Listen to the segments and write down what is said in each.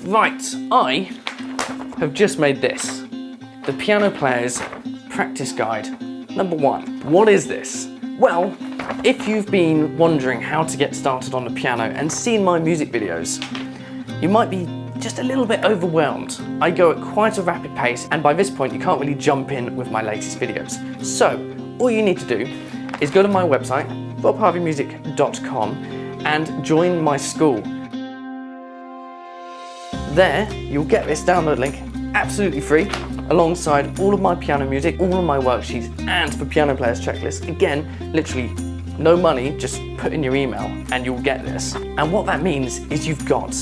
Right, I have just made this. The Piano Player's Practice Guide number 1. What is this? Well, if you've been wondering how to get started on the piano and seen my music videos, you might be just a little bit overwhelmed. I go at quite a rapid pace, and by this point you can't really jump in with my latest videos. So, all you need to do is go to my website, robharveymusic.com, and join my school. There, you'll get this download link absolutely free, alongside all of my piano music, all of my worksheets, and the Piano Player's checklist. Again, literally no money, just put in your email and you'll get this. And what that means is you've got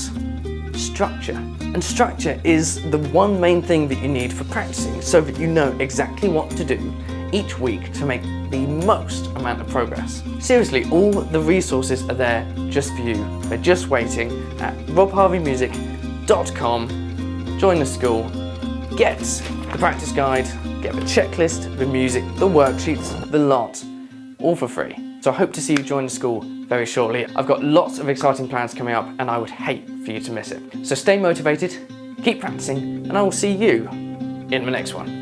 structure. And structure is the one main thing that you need for practicing, so that you know exactly what to do each week to make the most amount of progress. Seriously, all the resources are there just for you. They're just waiting at robharveymusic.com. Join the school, get the practice guide, get the checklist, the music, the worksheets, the lot, all for free. So I hope to see you join the school very shortly. I've got lots of exciting plans coming up and I would hate for you to miss it. So stay motivated, keep practicing, and I will see you in the next one.